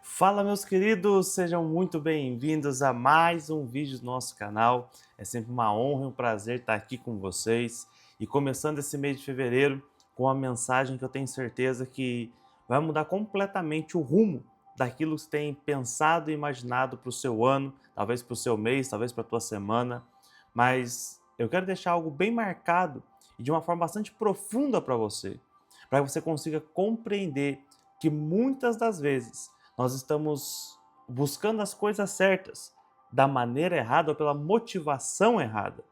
Fala, meus queridos, sejam muito bem-vindos a mais um vídeo do nosso canal. É sempre uma honra e um prazer estar aqui com vocês e começando esse mês de fevereiro com uma mensagem que eu tenho certeza que vai mudar completamente o rumo daquilo que você tem pensado e imaginado para o seu ano, talvez para o seu mês, talvez para a tua semana, mas eu quero deixar algo bem marcado e de uma forma bastante profunda para que você consiga compreender que muitas das vezes nós estamos buscando as coisas certas da maneira errada ou pela motivação errada.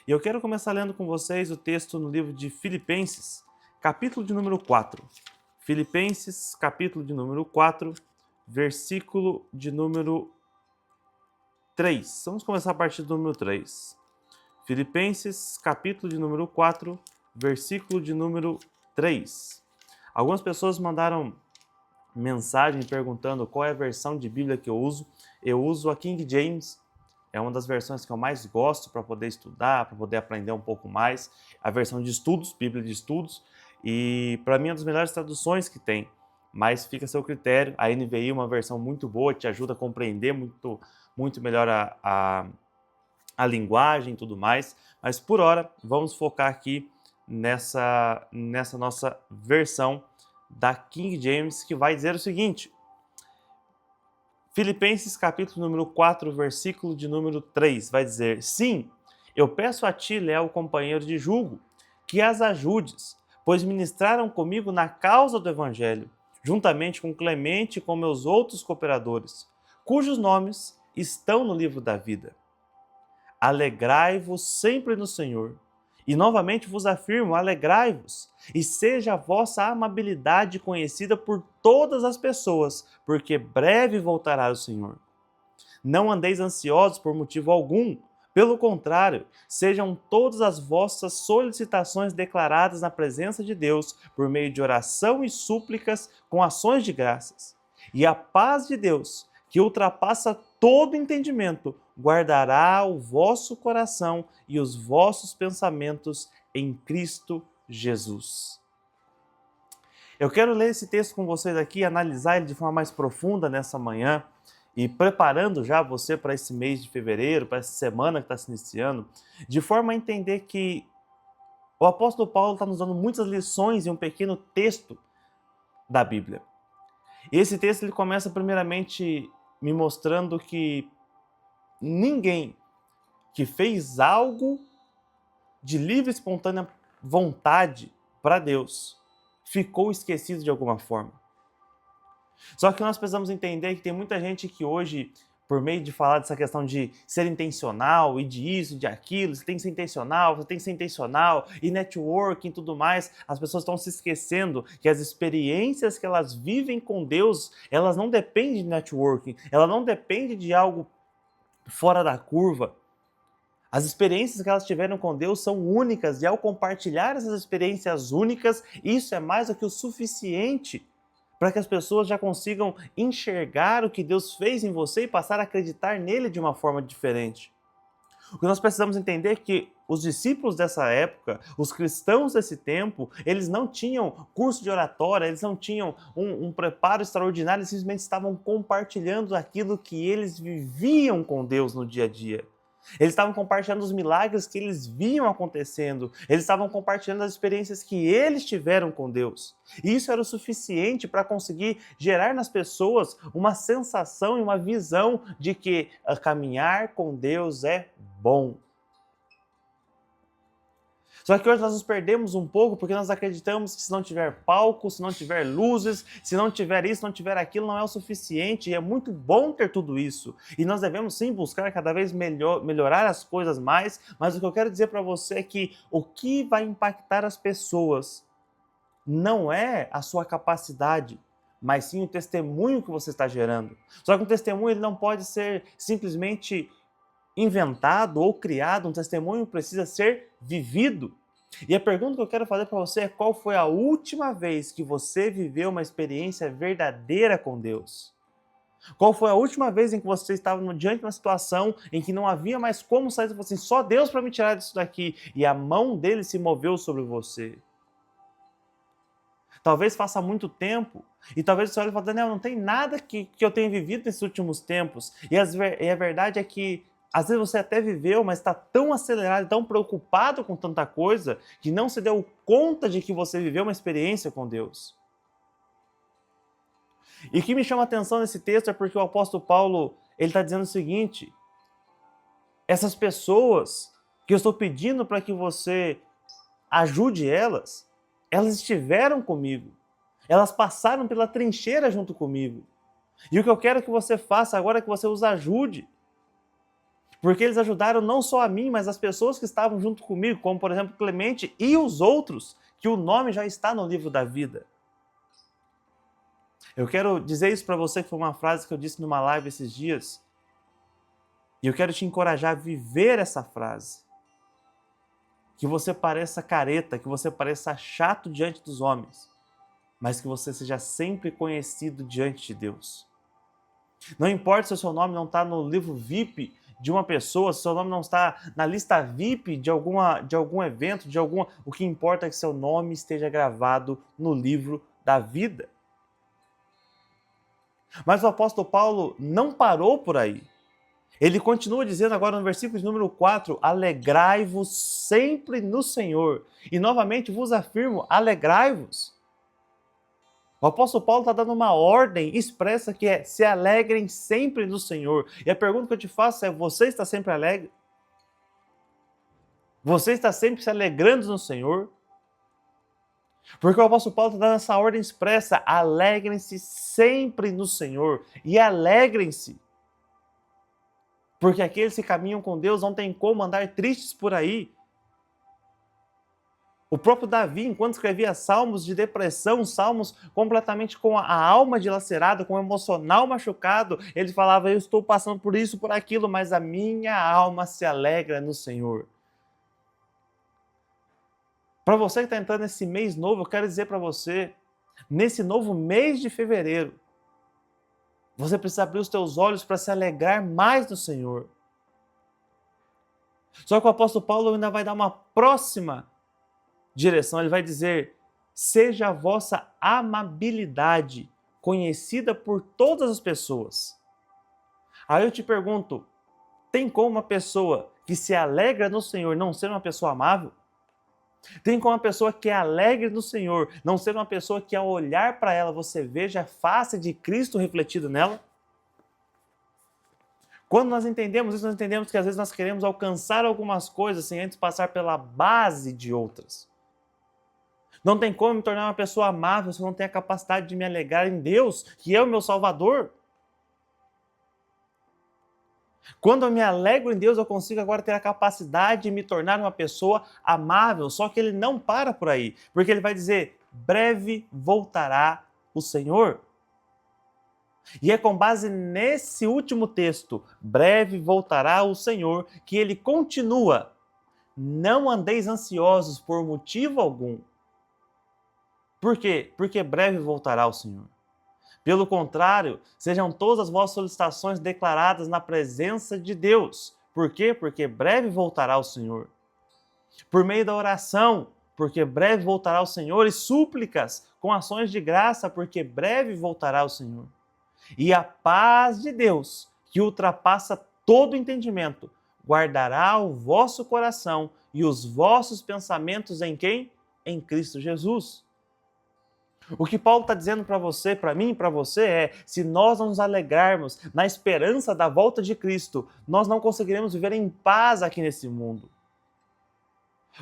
E eu quero começar lendo com vocês o texto no livro de Filipenses, capítulo de número 4. Filipenses, capítulo de número 4, versículo de número 3. Vamos começar a partir do número 3. Filipenses, capítulo de número 4, versículo de número 3. Algumas pessoas mandaram mensagem perguntando qual é a versão de Bíblia que eu uso. Eu uso a King James, é uma das versões que eu mais gosto para poder estudar, para poder aprender um pouco mais. A versão de estudos, Bíblia de estudos, e para mim é uma das melhores traduções que tem, mas fica a seu critério. A NVI é uma versão muito boa, te ajuda a compreender muito melhor a linguagem e tudo mais, mas por hora vamos focar aqui nessa nossa versão da King James, que vai dizer o seguinte: Filipenses capítulo número 4, versículo de número 3, vai dizer: Sim, eu peço a ti, leal companheiro de julgo, que as ajudes, pois ministraram comigo na causa do Evangelho, juntamente com Clemente e com meus outros cooperadores, cujos nomes estão no livro da vida. Alegrai-vos sempre no Senhor. E novamente vos afirmo, alegrai-vos, e seja a vossa amabilidade conhecida por todas as pessoas, porque breve voltará o Senhor. Não andeis ansiosos por motivo algum, pelo contrário, sejam todas as vossas solicitações declaradas na presença de Deus, por meio de oração e súplicas, com ações de graças. E a paz de Deus, que ultrapassa todo entendimento, guardará o vosso coração e os vossos pensamentos em Cristo Jesus. Eu quero ler esse texto com vocês aqui, analisar ele de forma mais profunda nessa manhã e preparando já você para esse mês de fevereiro, para essa semana que está se iniciando, de forma a entender que o apóstolo Paulo está nos dando muitas lições em um pequeno texto da Bíblia. E esse texto ele começa primeiramente me mostrando que ninguém que fez algo de livre e espontânea vontade para Deus ficou esquecido de alguma forma. Só que nós precisamos entender que tem muita gente que hoje, por meio de falar dessa questão de ser intencional e de isso, de aquilo, você tem que ser intencional, você tem que ser intencional, e networking e tudo mais, as pessoas estão se esquecendo que as experiências que elas vivem com Deus, elas não dependem de networking, ela não depende de algo fora da curva. As experiências que elas tiveram com Deus são únicas e ao compartilhar essas experiências únicas, isso é mais do que o suficiente para que as pessoas já consigam enxergar o que Deus fez em você e passar a acreditar nele de uma forma diferente. O que nós precisamos entender é que os discípulos dessa época, os cristãos desse tempo, eles não tinham curso de oratória, eles não tinham um preparo extraordinário, eles simplesmente estavam compartilhando aquilo que eles viviam com Deus no dia a dia. Eles estavam compartilhando os milagres que eles viam acontecendo, eles estavam compartilhando as experiências que eles tiveram com Deus. E isso era o suficiente para conseguir gerar nas pessoas uma sensação e uma visão de que caminhar com Deus é bom. Só que hoje nós nos perdemos um pouco porque nós acreditamos que se não tiver palco, se não tiver luzes, se não tiver isso, se não tiver aquilo, não é o suficiente. E é muito bom ter tudo isso. E nós devemos sim buscar cada vez melhorar as coisas mais, mas o que eu quero dizer para você é que o que vai impactar as pessoas não é a sua capacidade, mas sim o testemunho que você está gerando. Só que o testemunho ele não pode ser simplesmente inventado ou criado, um testemunho precisa ser vivido. E a pergunta que eu quero fazer para você é: qual foi a última vez que você viveu uma experiência verdadeira com Deus? Qual foi a última vez em que você estava diante de uma situação em que não havia mais como sair, você falou assim: só Deus para me tirar disso daqui, e a mão dele se moveu sobre você? Talvez faça muito tempo. E talvez você olhe e fale, Daniel, não tem nada que eu tenha vivido nesses últimos tempos. E a verdade é que às vezes você até viveu, mas está tão acelerado, tão preocupado com tanta coisa, que não se deu conta de que você viveu uma experiência com Deus. E o que me chama a atenção nesse texto é porque o apóstolo Paulo, ele está dizendo o seguinte: essas pessoas que eu estou pedindo para que você ajude elas estiveram comigo. Elas passaram pela trincheira junto comigo. E o que eu quero que você faça agora é que você os ajude. Porque eles ajudaram não só a mim, mas as pessoas que estavam junto comigo, como por exemplo Clemente e os outros, que o nome já está no livro da vida. Eu quero dizer isso para você, que foi uma frase que eu disse numa live esses dias. E eu quero te encorajar a viver essa frase. Que você pareça careta, que você pareça chato diante dos homens, mas que você seja sempre conhecido diante de Deus. Não importa se o seu nome não está no livro VIP de uma pessoa, se o seu nome não está na lista VIP de algum evento, o que importa é que seu nome esteja gravado no livro da vida. Mas o apóstolo Paulo não parou por aí. Ele continua dizendo agora no versículo de número 4, alegrai-vos sempre no Senhor. E novamente vos afirmo, alegrai-vos. O apóstolo Paulo está dando uma ordem expressa que é, se alegrem sempre no Senhor. E a pergunta que eu te faço é, você está sempre alegre? Você está sempre se alegrando no Senhor? Porque o apóstolo Paulo está dando essa ordem expressa, alegrem-se sempre no Senhor. E alegrem-se. Porque aqueles que caminham com Deus não tem como andar tristes por aí. O próprio Davi, enquanto escrevia salmos de depressão, salmos completamente com a alma dilacerada, com o emocional machucado, ele falava, eu estou passando por isso, por aquilo, mas a minha alma se alegra no Senhor. Para você que está entrando nesse mês novo, eu quero dizer para você, nesse novo mês de fevereiro, você precisa abrir os teus olhos para se alegrar mais no Senhor. Só que o apóstolo Paulo ainda vai dar uma próxima direção. Ele vai dizer, seja a vossa amabilidade conhecida por todas as pessoas. Aí eu te pergunto, tem como uma pessoa que se alegra no Senhor não ser uma pessoa amável? Tem como uma pessoa que é alegre no Senhor não ser uma pessoa que ao olhar para ela você veja a face de Cristo refletido nela? Quando nós entendemos isso, nós entendemos que às vezes nós queremos alcançar algumas coisas sem antes passar pela base de outras. Não tem como me tornar uma pessoa amável se eu não tenho a capacidade de me alegrar em Deus, que é o meu Salvador. Quando eu me alegro em Deus, eu consigo agora ter a capacidade de me tornar uma pessoa amável. Só que ele não para por aí, porque ele vai dizer, breve voltará o Senhor. E é com base nesse último texto, breve voltará o Senhor, que ele continua, não andeis ansiosos por motivo algum. Por quê? Porque breve voltará o Senhor. Pelo contrário, sejam todas as vossas solicitações declaradas na presença de Deus. Por quê? Porque breve voltará o Senhor. Por meio da oração, porque breve voltará o Senhor, e súplicas com ações de graça, porque breve voltará o Senhor. E a paz de Deus, que ultrapassa todo entendimento, guardará o vosso coração e os vossos pensamentos em quem? Em Cristo Jesus. O que Paulo está dizendo para você, para mim e para você é, se nós não nos alegrarmos na esperança da volta de Cristo, nós não conseguiremos viver em paz aqui nesse mundo.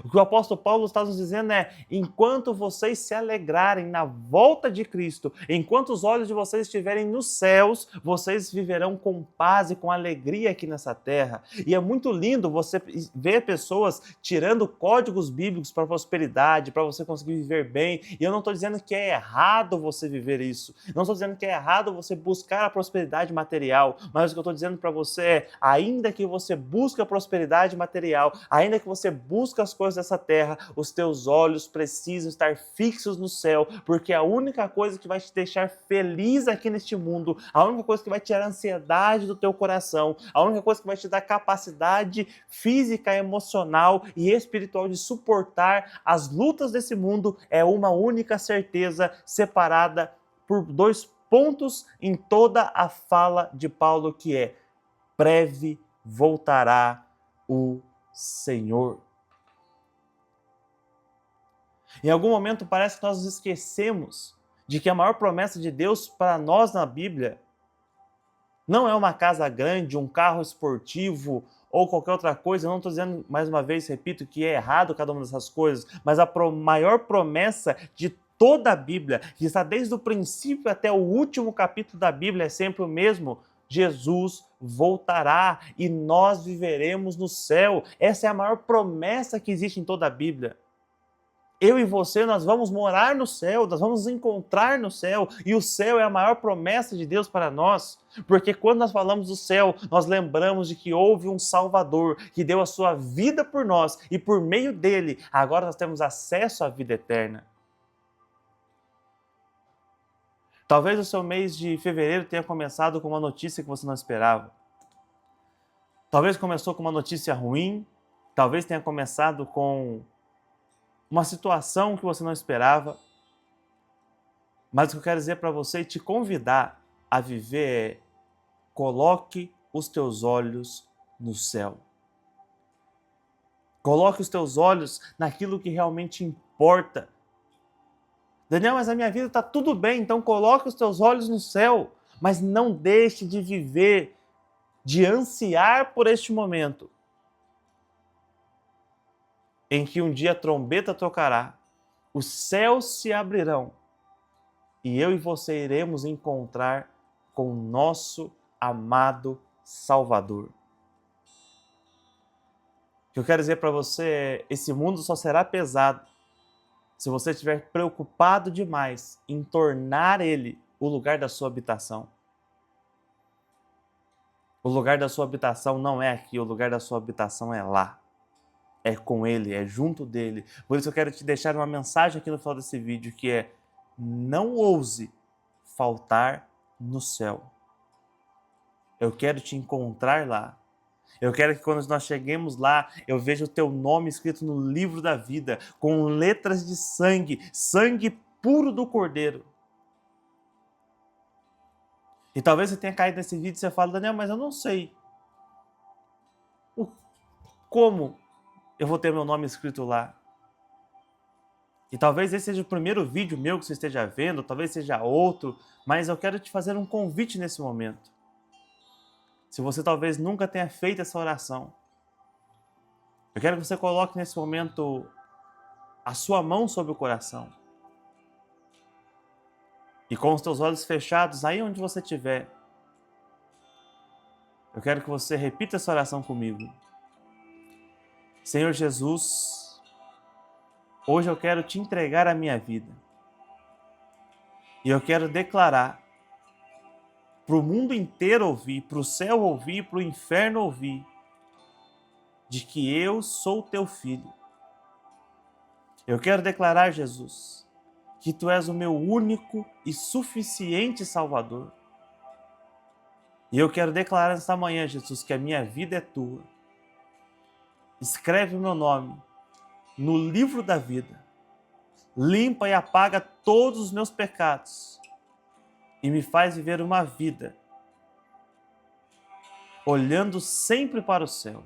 O que o apóstolo Paulo está nos dizendo é, enquanto vocês se alegrarem na volta de Cristo, enquanto os olhos de vocês estiverem nos céus, vocês viverão com paz e com alegria aqui nessa terra. E é muito lindo você ver pessoas tirando códigos bíblicos para prosperidade, para você conseguir viver bem. E eu não estou dizendo que é errado você viver isso. Não estou dizendo que é errado você buscar a prosperidade material. Mas o que eu estou dizendo para você é, ainda que você busque a prosperidade material, ainda que você busque as coisas dessa terra, os teus olhos precisam estar fixos no céu, porque a única coisa que vai te deixar feliz aqui neste mundo, a única coisa que vai tirar a ansiedade do teu coração, a única coisa que vai te dar capacidade física, emocional e espiritual de suportar as lutas desse mundo é uma única certeza separada por 2 pontos em toda a fala de Paulo, que é: breve voltará o Senhor. Em algum momento parece que nós nos esquecemos de que a maior promessa de Deus para nós na Bíblia não é uma casa grande, um carro esportivo ou qualquer outra coisa. Eu não estou dizendo, mais uma vez, repito, que é errado cada uma dessas coisas, mas a maior promessa de toda a Bíblia, que está desde o princípio até o último capítulo da Bíblia, é sempre o mesmo: Jesus voltará e nós viveremos no céu. Essa é a maior promessa que existe em toda a Bíblia. Eu e você, nós vamos morar no céu, nós vamos nos encontrar no céu, e o céu é a maior promessa de Deus para nós, porque quando nós falamos do céu, nós lembramos de que houve um Salvador que deu a sua vida por nós, e por meio dele, agora nós temos acesso à vida eterna. Talvez o seu mês de fevereiro tenha começado com uma notícia que você não esperava. Talvez começou com uma notícia ruim, talvez tenha começado com uma situação que você não esperava. Mas o que eu quero dizer para você e te convidar a viver é: coloque os teus olhos no céu. Coloque os teus olhos naquilo que realmente importa. Daniel, mas a minha vida está tudo bem, então coloque os teus olhos no céu. Mas não deixe de viver, de ansiar por este momento, em que um dia a trombeta tocará, os céus se abrirão e eu e você iremos encontrar com o nosso amado Salvador. O que eu quero dizer para você é: esse mundo só será pesado se você estiver preocupado demais em tornar ele o lugar da sua habitação. O lugar da sua habitação não é aqui, o lugar da sua habitação é lá. É com ele, é junto dele. Por isso eu quero te deixar uma mensagem aqui no final desse vídeo, que é: não ouse faltar no céu. Eu quero te encontrar lá. Eu quero que quando nós cheguemos lá, eu veja o teu nome escrito no livro da vida, com letras de sangue, sangue puro do Cordeiro. E talvez você tenha caído nesse vídeo e você fala: Daniel, mas eu não sei como eu vou ter meu nome escrito lá. E talvez esse seja o primeiro vídeo meu que você esteja vendo, talvez seja outro, mas eu quero te fazer um convite nesse momento. Se você talvez nunca tenha feito essa oração, eu quero que você coloque nesse momento a sua mão sobre o coração. E com os teus olhos fechados, aí onde você estiver, eu quero que você repita essa oração comigo. Senhor Jesus, hoje eu quero te entregar a minha vida. E eu quero declarar para o mundo inteiro ouvir, para o céu ouvir, para o inferno ouvir, de que eu sou teu filho. Eu quero declarar, Jesus, que tu és o meu único e suficiente Salvador. E eu quero declarar nesta manhã, Jesus, que a minha vida é tua. Escreve o meu nome no livro da vida. Limpa e apaga todos os meus pecados e me faz viver uma vida olhando sempre para o céu.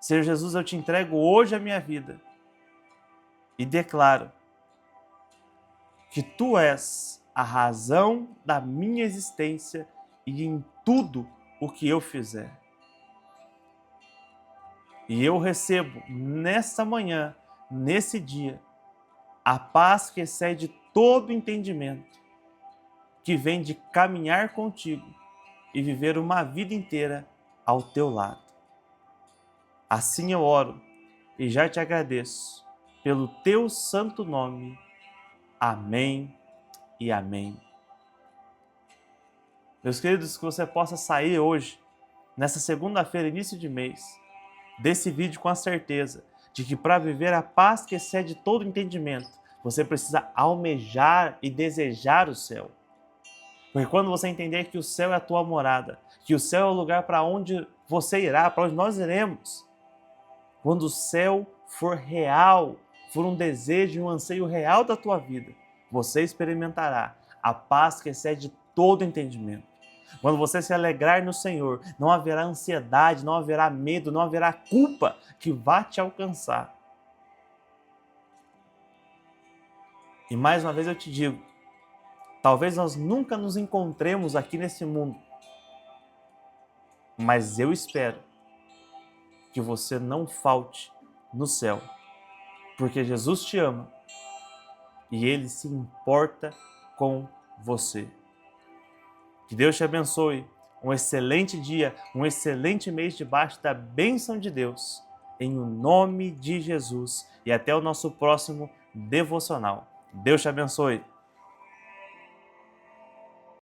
Senhor Jesus, eu te entrego hoje a minha vida e declaro que tu és a razão da minha existência e em tudo o que eu fizer. E eu recebo nesta manhã, nesse dia, a paz que excede todo entendimento, que vem de caminhar contigo e viver uma vida inteira ao teu lado. Assim eu oro e já te agradeço pelo teu santo nome. Amém e amém. Meus queridos, que você possa sair hoje, nessa segunda-feira, início de mês, desse vídeo com a certeza de que para viver a paz que excede todo entendimento, você precisa almejar e desejar o céu. Porque quando você entender que o céu é a tua morada, que o céu é o lugar para onde você irá, para onde nós iremos, quando o céu for real, for um desejo e um anseio real da tua vida, você experimentará a paz que excede todo entendimento. Quando você se alegrar no Senhor, não haverá ansiedade, não haverá medo, não haverá culpa que vá te alcançar. E mais uma vez eu te digo, talvez nós nunca nos encontremos aqui nesse mundo, mas eu espero que você não falte no céu, porque Jesus te ama e Ele se importa com você. Que Deus te abençoe, um excelente dia, um excelente mês debaixo da bênção de Deus, em o nome de Jesus, e até o nosso próximo devocional. Deus te abençoe.